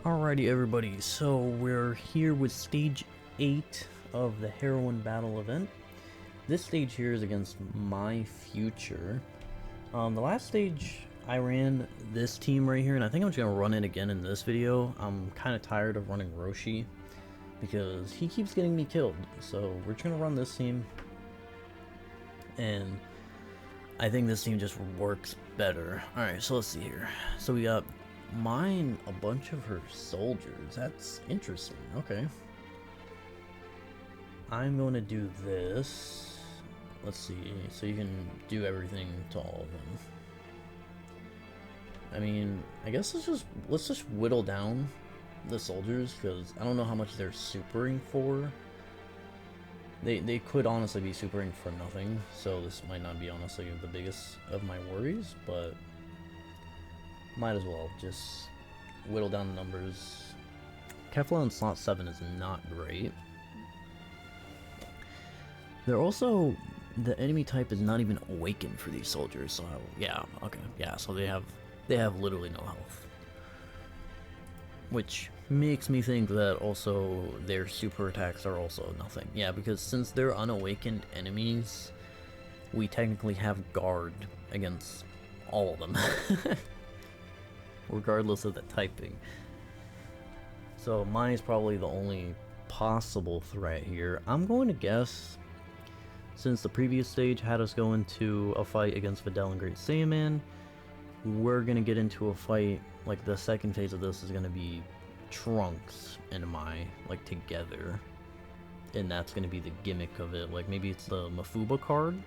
Alrighty everybody, so we're here with stage 8 of the Heroine Battle event. This stage here is against my future. The last stage I ran this team right here, and I think I'm just going to run it again in this video. I'm kind of tired of running Roshi because he keeps getting me killed, so we're just going to run this team. And I think this team just works better. Alright, so let's see here. So we got mine a bunch of her soldiers. That's interesting. Okay. I'm going to do this. Let's see. So you can do everything to all of them. I mean, I guess let's just whittle down the soldiers because I don't know how much they're supering for. They could honestly be supering for nothing, so this might not be honestly the biggest of my worries, but might as well just whittle down the numbers. Kefla in slot 7 is not great. They're also, the enemy type is not even awakened for these soldiers, so yeah, okay, yeah, so they have literally no health. Which makes me think that also their super attacks are also nothing. Yeah, because since they're unawakened enemies, we technically have guard against all of them. Regardless of the typing. So mine is probably the only possible threat here. I'm going to guess, since the previous stage had us go into a fight against Videl and Great Saiyaman, we're going to get into a fight, like the second phase of this is going to be Trunks and Mai, like together. And that's going to be the gimmick of it. Like maybe it's the Mafuba card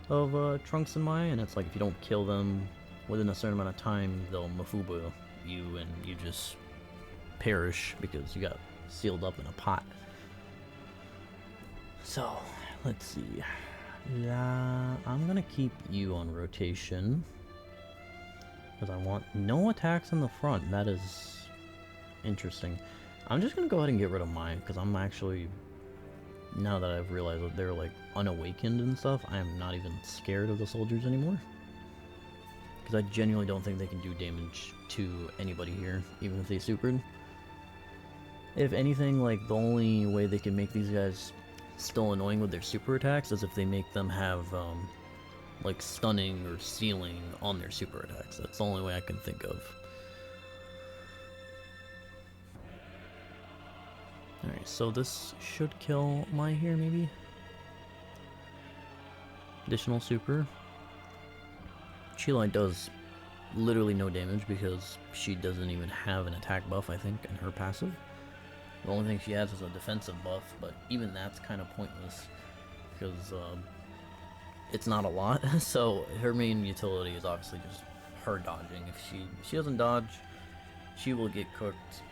of Trunks and Mai, and it's like if you don't kill them within a certain amount of time, they'll Mafuba you and you just perish because you got sealed up in a pot. So, let's see. I'm gonna keep you on rotation because I want no attacks in the front. That is interesting. I'm just gonna go ahead and get rid of mine because I'm actually, now that I've realized that they're like unawakened and stuff, I am not even scared of the soldiers anymore. Because I genuinely don't think they can do damage to anybody here, even if they supered. If anything, like, the only way they can make these guys still annoying with their super attacks is if they make them have, like, stunning or sealing on their super attacks. That's the only way I can think of. Alright, so this should kill Mai here, maybe? Additional super. Chilai does literally no damage because she doesn't even have an attack buff, I think, in her passive. The only thing she has is a defensive buff, but even that's kind of pointless because it's not a lot. So her main utility is obviously just her dodging. If she doesn't dodge, she will get cooked.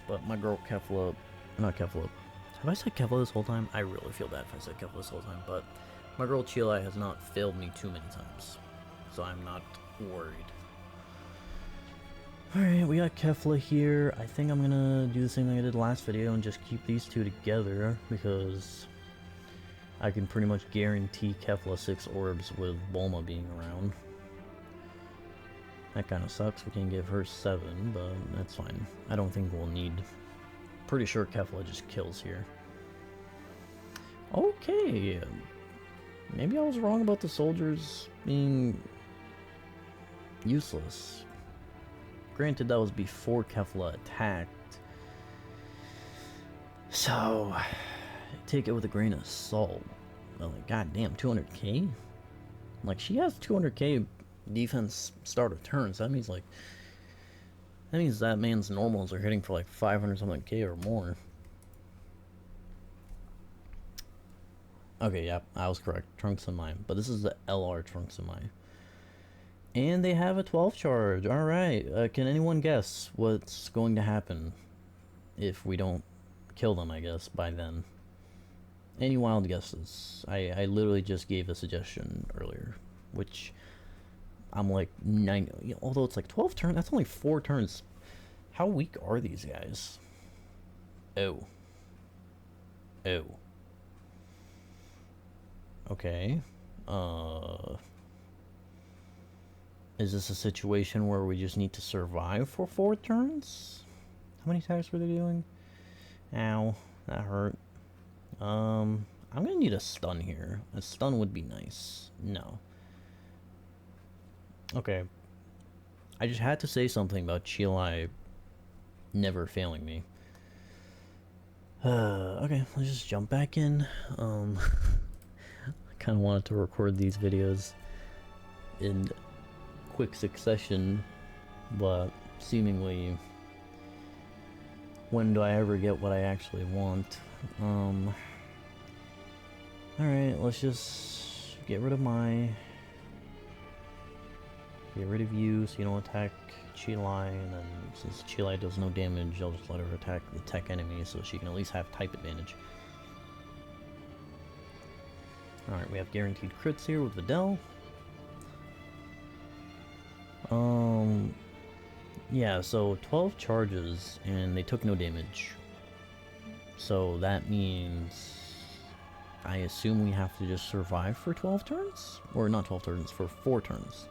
But my girl Kefla, not Kefla, have I said Kefla this whole time? I really feel bad if I said Kefla this whole time, but my girl Chilai has not failed me too many times, so I'm not worried. Alright, we got Kefla here. I think I'm gonna do the same thing I did last video and just keep these two together, because I can pretty much guarantee Kefla 6 orbs with Bulma being around. That kind of sucks. We can give her 7, but that's fine. I don't think we'll need... Pretty sure Kefla just kills here. Okay. Maybe I was wrong about the soldiers being useless. Granted, that was before Kefla attacked. So, take it with a grain of salt. Like, goddamn, 200k? Like, she has 200k defense start of turn, so that means, like, that man's normals are hitting for, like, 500 something k or more. Okay, yeah, I was correct. Trunks and Mai. But this is the LR Trunks and Mai. And they have a 12 charge. Alright. Can anyone guess what's going to happen if we don't kill them, I guess, by then? Any wild guesses? I literally just gave a suggestion earlier, which I'm like 9. Although it's like 12 turns, that's only 4 turns. How weak are these guys? Oh. Oh. Okay. Is this a situation where we just need to survive for 4 turns? How many attacks were they doing? Ow, that hurt. I'm gonna need a stun here. A stun would be nice. No. Okay. I just had to say something about Chilai never failing me. Okay, let's just jump back in. I kind of wanted to record these videos in quick succession, but seemingly, when do I ever get what I actually want? Alright, let's just get rid of you so you don't attack Chilai, and then since Chilai does no damage, I'll just let her attack the tech enemy so she can at least have type advantage. Alright, we have guaranteed crits here with Videl. Yeah, so 12 charges and they took no damage. So that means I assume we have to just survive for 12 turns? Or not 12 turns, for 4 turns.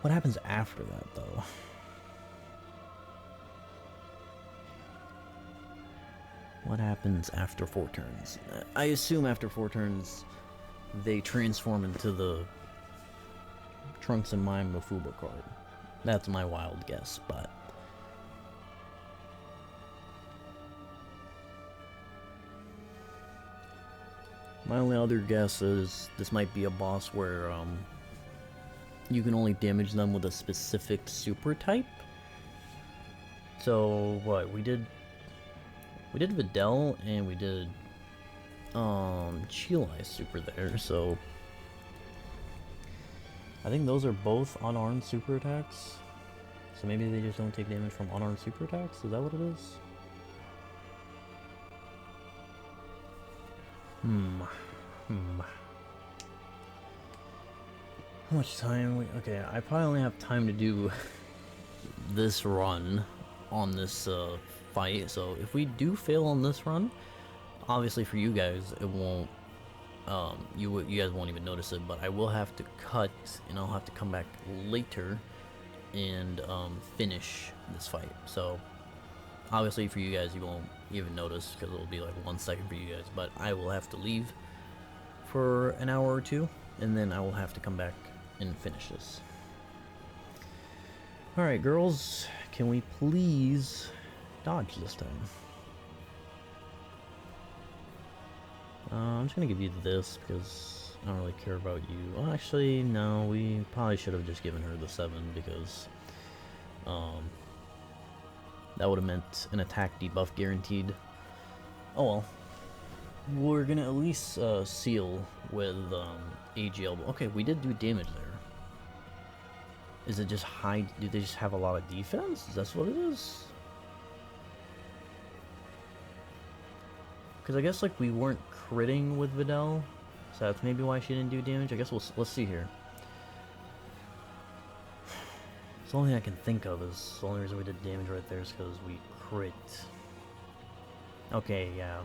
What happens after that, though? What happens after 4 turns? I assume after 4 turns, they transform into the Trunks and Mime Mafuba card. That's my wild guess, but... my only other guess is this might be a boss where, you can only damage them with a specific super type. So what we did Videl and we did Chilai super there, so I think those are both unarmed super attacks. So maybe they just don't take damage from unarmed super attacks? Is that what it is? How much time okay, I probably only have time to do this run on this fight, so if we do fail on this run, obviously for you guys it won't you guys won't even notice it, but I will have to cut and I'll have to come back later and finish this fight. So obviously for you guys you won't even notice because it'll be like 1 second for you guys, but I will have to leave for an hour or two and then I will have to come back and finish this. Alright girls, can we please dodge this time? I'm just gonna give you this because I don't really care about you. Well, actually, no, we probably should have just given her the 7 because that would have meant an attack debuff guaranteed. Oh well. We're gonna at least seal with AG elbow. Okay, we did do damage there. Is it just high? Do they just have a lot of defense? Is that what it is? Because I guess like we weren't critting with Videl, so that's maybe why she didn't do damage. I guess let's see here. It's the only thing I can think of is the only reason we did damage right there is because we crit. Okay, yeah.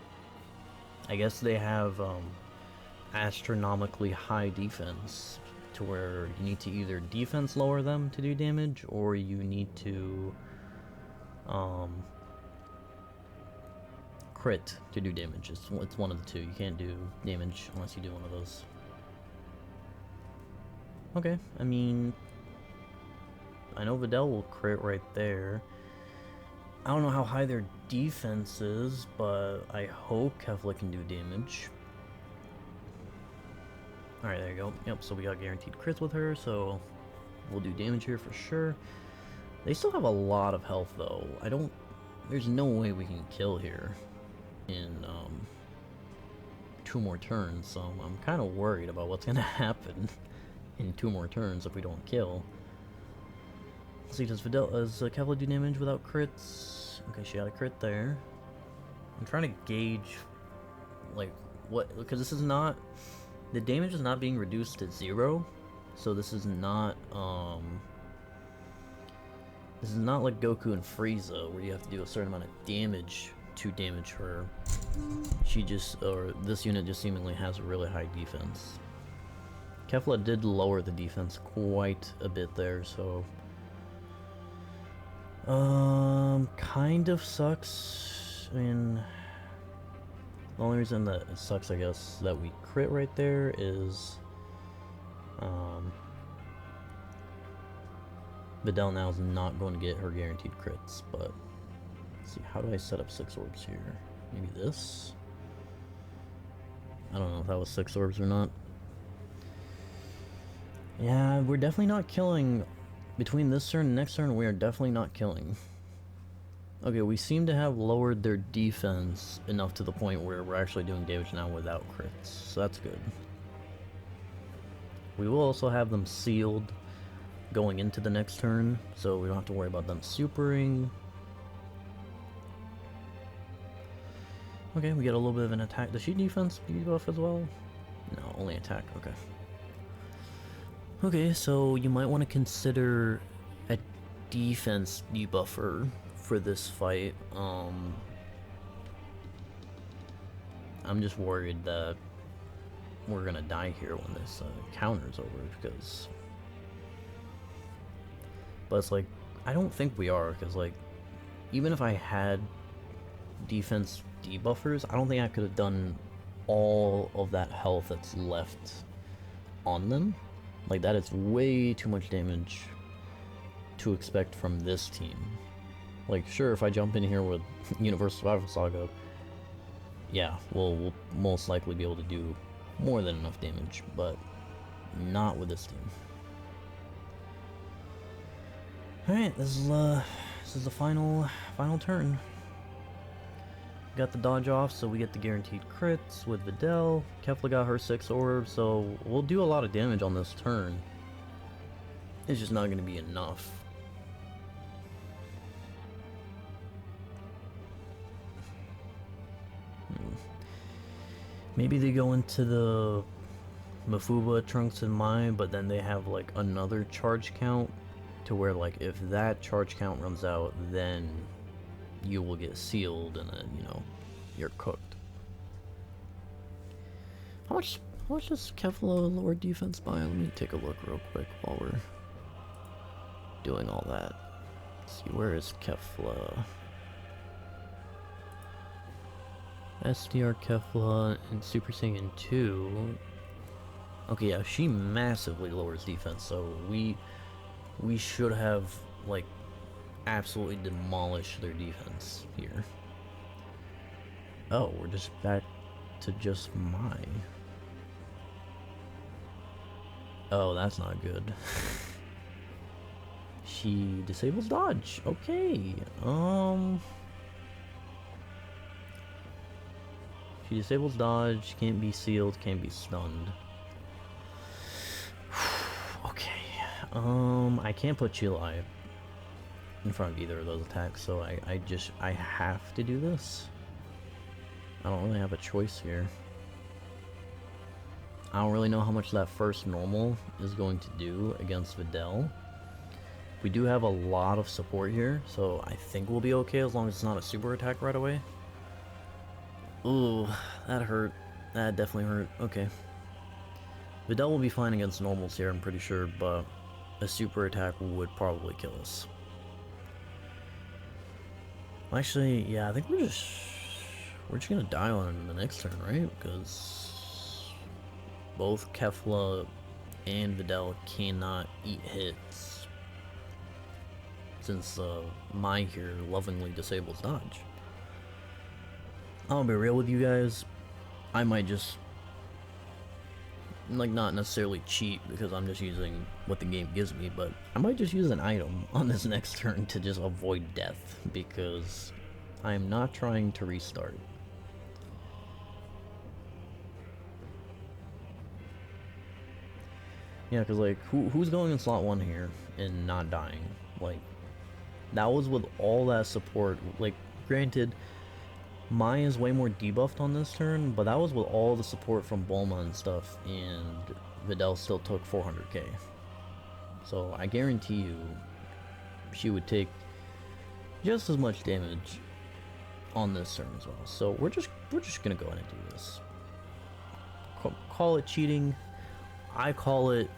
I guess they have astronomically high defense to where you need to either defense lower them to do damage, or you need to crit to do damage. It's one of the two. You can't do damage unless you do one of those. Okay, I mean, I know Videl will crit right there. I don't know how high their defense is, but I hope Kefla can do damage. Alright, there you go. Yep, so we got guaranteed crits with her, so we'll do damage here for sure. They still have a lot of health, though. There's no way we can kill here in 2 more turns, so I'm kind of worried about what's going to happen in 2 more turns if we don't kill. Let's see, does Kefla do damage without crits? Okay, she got a crit there. I'm trying to gauge, like, what, because this is not, the damage is not being reduced to 0, so this is not like Goku and Frieza, where you have to do a certain amount of damage to damage her. This unit just seemingly has a really high defense. Kefla did lower the defense quite a bit there, so kind of sucks. I mean, the only reason that it sucks, I guess, that we crit right there is Videl now is not going to get her guaranteed crits, but let's see, how do I set up 6 orbs here? Maybe this? I don't know if that was 6 orbs or not. Yeah, we're definitely not killing. Between this turn and next turn, we are definitely not killing. Okay, we seem to have lowered their defense enough to the point where we're actually doing damage now without crits, so that's good. We will also have them sealed going into the next turn, so we don't have to worry about them supering. Okay, we get a little bit of an attack. Does she defense debuff as well? No, only attack, okay. Okay, so you might want to consider a defense debuffer for this fight. I'm just worried that we're gonna die here when this counter's over, because... But it's like, I don't think we are, because like, even if I had defense debuffers, I don't think I could have done all of that health that's left on them. Like, that is way too much damage to expect from this team. Like, sure, if I jump in here with Universal Survival Saga, yeah, we'll most likely be able to do more than enough damage, but not with this team. Alright, this is the final turn. Got the dodge off, so we get the guaranteed crits with Videl. Kefla got her 6 orbs, so we'll do a lot of damage on this turn. It's just not going to be enough. Maybe they go into the Mafuba, Trunks, and Mai, but then they have like another charge count to where, like, if that charge count runs out, then you will get sealed, and then, you know, you're cooked. How much does Kefla lower defense by? Let me take a look real quick while we're doing all that. Let's see, where is Kefla? SDR Kefla and Super Saiyan 2. Okay, yeah, she massively lowers defense, so we should have, like, absolutely demolish their defense here. Oh, we're just back to just Mai. Oh, that's not good. She disables dodge. Okay. She disables dodge, can't be sealed, can't be stunned. Okay. I can't put Chilai in front of either of those attacks, so I have to do this. I don't really have a choice here. I don't really know how much that first normal is going to do against Videl. We do have a lot of support here, so I think we'll be okay as long as it's not a super attack right away. Ooh, that hurt. That definitely hurt. Okay. Videl will be fine against normals here, I'm pretty sure, but a super attack would probably kill us. Actually, yeah, I think we're just gonna die on him in the next turn, right? Because both Kefla and Videl cannot eat hits, since Mai here lovingly disables dodge. I'll be real with you guys, I might just, like, not necessarily cheat because I'm just using what the game gives me, but I might just use an item on this next turn to just avoid death, because I'm not trying to restart. Yeah, because, like, who's going in slot 1 here and not dying? Like, that was with all that support. Like, granted, Mai is way more debuffed on this turn, but that was with all the support from Bulma and stuff, and Videl still took 400k. So I guarantee you, she would take just as much damage on this turn as well. So we're just gonna go ahead and do this. Call it cheating, I call it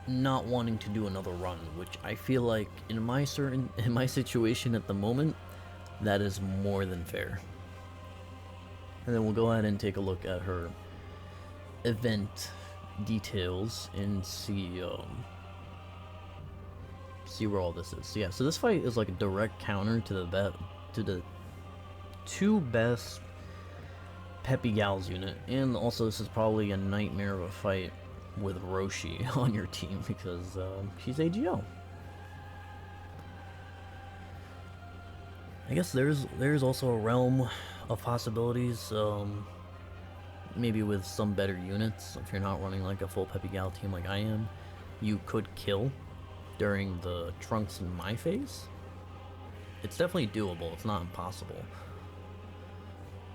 not wanting to do another run, which I feel like in my situation at the moment, that is more than fair. And then we'll go ahead and take a look at her event details and see where all this is. So yeah, so this fight is like a direct counter to the two best Peppy Gals unit, and also this is probably a nightmare of a fight with Roshi on your team because she's AGL. I guess there's also a realm of possibilities, maybe with some better units. If you're not running like a full Peppy Gal team like I am, you could kill during the Trunks and my phase. It's definitely doable, it's not impossible.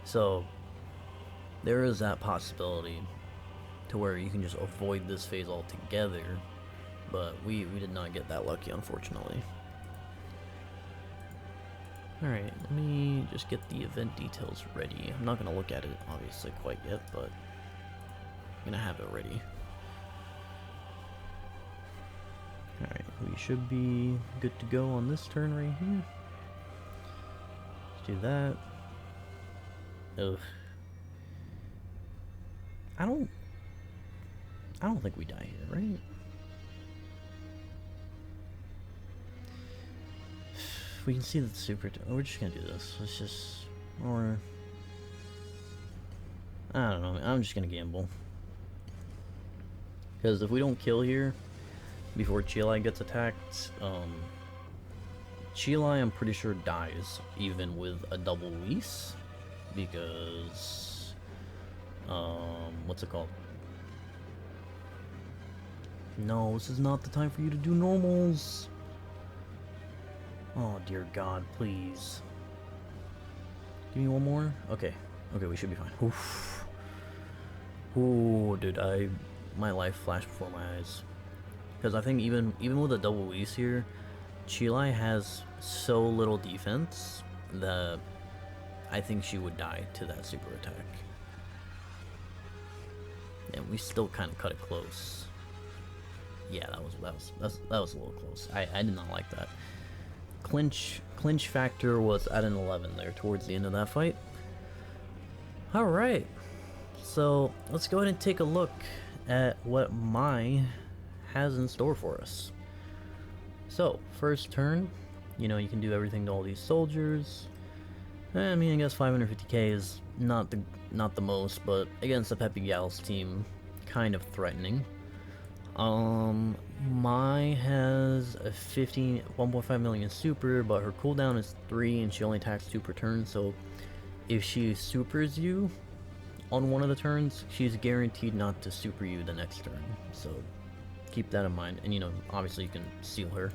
So there is that possibility to where you can just avoid this phase altogether, but we did not get that lucky, unfortunately. Alright, let me just get the event details ready. I'm not going to look at it, obviously, quite yet, but I'm going to have it ready. Alright, we should be good to go on this turn right here. Let's do that. Ugh. I don't think we die here, right? We can see the super. We're just gonna do this. Let's just, or I don't know. I'm just gonna gamble because if we don't kill here before Chilai gets attacked, Chilai I'm pretty sure dies even with a double Whis because what's it called? No, this is not the time for you to do normals. Oh dear God, please. Give me one more? Okay. Okay, we should be fine. Oof. Ooh, dude, my life flashed before my eyes. Because I think even with a double Whis here, Chilai has so little defense that I think she would die to that super attack. And we still kind of cut it close. Yeah, that was a little close. I did not like that. Clinch factor was at an 11 there towards the end of that fight. Alright, so let's go ahead and take a look at what Mai has in store for us. So, first turn, you know, you can do everything to all these soldiers. I mean, I guess 550k is not the most, but against the Peppy Gals team, kind of threatening. Mai has a 1.5 million super, but her cooldown is 3 and she only attacks 2 per turn, so if she supers you on one of the turns, she's guaranteed not to super you the next turn, so keep that in mind. And you know, obviously you can seal her.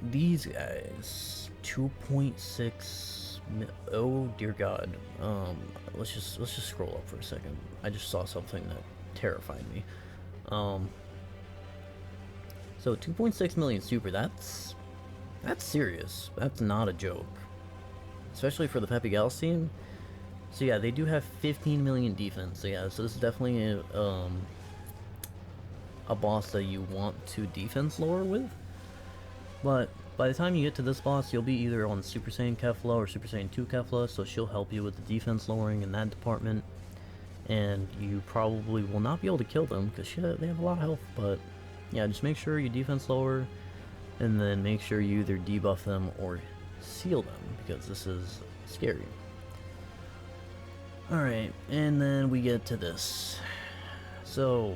These guys, 2.6, oh dear God. Let's just scroll up for a second. I just saw something that terrified me. So 2.6 million super, that's serious. That's not a joke. Especially for the Peppy Gals team. So yeah, they do have 15 million defense. So yeah, so this is definitely a boss that you want to defense lower with. But by the time you get to this boss, you'll be either on Super Saiyan Kefla or Super Saiyan 2 Kefla, so she'll help you with the defense lowering in that department. And you probably will not be able to kill them because they have a lot of health, but yeah, just make sure you defense lower and then make sure you either debuff them or seal them because this is scary. Alright, and then we get to this. So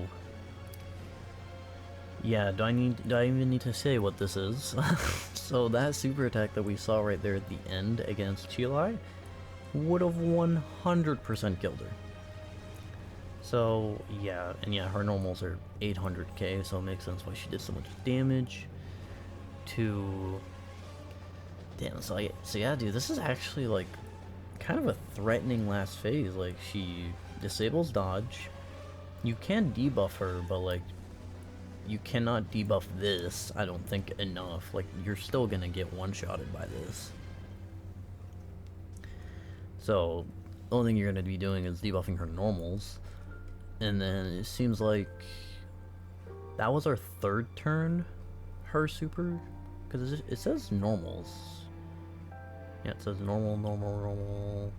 yeah, do I even need to say what this is? So that super attack that we saw right there at the end against Chilai would have 100% killed her. So yeah, and yeah, her normals are 800k, so it makes sense why she did so much damage to. Damn, so yeah, dude, this is actually like kind of a threatening last phase. Like, she disables dodge. You can debuff her, but like, you cannot debuff this, I don't think, enough. Like, you're still gonna get one-shotted by this. So the only thing you're gonna be doing is debuffing her normals. And then it seems like that was our third turn, her super, because it says normals. Yeah, it says normal, normal, normal.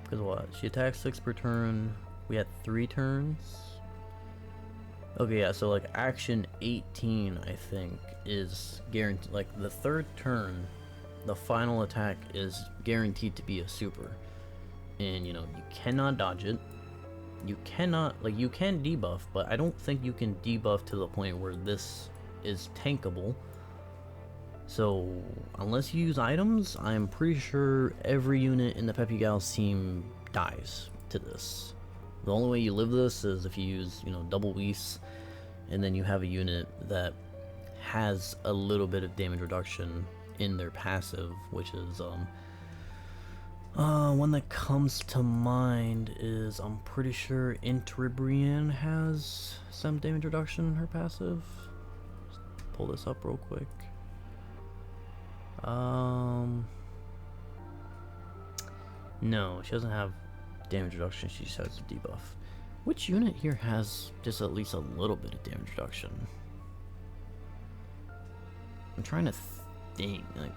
Because what? She attacked 6 per turn. We had 3 turns. Okay, yeah, so like action 18, I think, is guaranteed. Like the third turn, the final attack is guaranteed to be a super. And you know, you cannot dodge it. You cannot, like, you can debuff, but I don't think you can debuff to the point where this is tankable. So, unless you use items, I'm pretty sure every unit in the Peppy Gals team dies to this. The only way you live this is if you use, you know, double Whis, and then you have a unit that has a little bit of damage reduction in their passive, which is, one that comes to mind is, I'm pretty sure Intribrian has some damage reduction in her passive. Just pull this up real quick. No, she doesn't have damage reduction, she just has a debuff. Which unit here has just at least a little bit of damage reduction? I'm trying to think, like,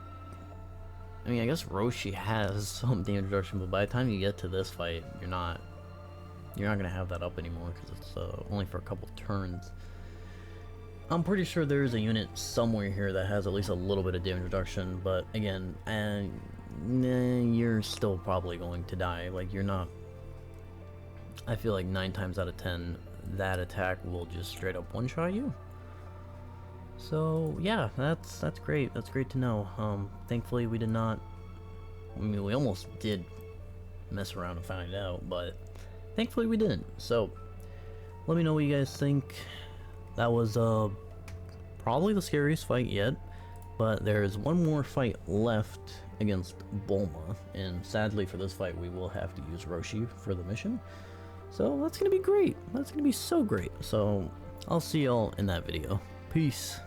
I mean, I guess Roshi has some damage reduction, but by the time you get to this fight, you're not gonna have that up anymore because it's only for a couple turns. I'm pretty sure there is a unit somewhere here that has at least a little bit of damage reduction, but again, you're still probably going to die. Like, you're not. I feel like 9 times out of 10, that attack will just straight up one-shot you. So yeah, that's great. That's great to know. Thankfully we did not. I mean, we almost did mess around and find out, but thankfully we didn't. So let me know what you guys think. That was probably the scariest fight yet, but there's one more fight left against Bulma, and sadly for this fight we will have to use Roshi for the mission. So that's gonna be great. That's gonna be so great. So I'll see y'all in that video. Peace.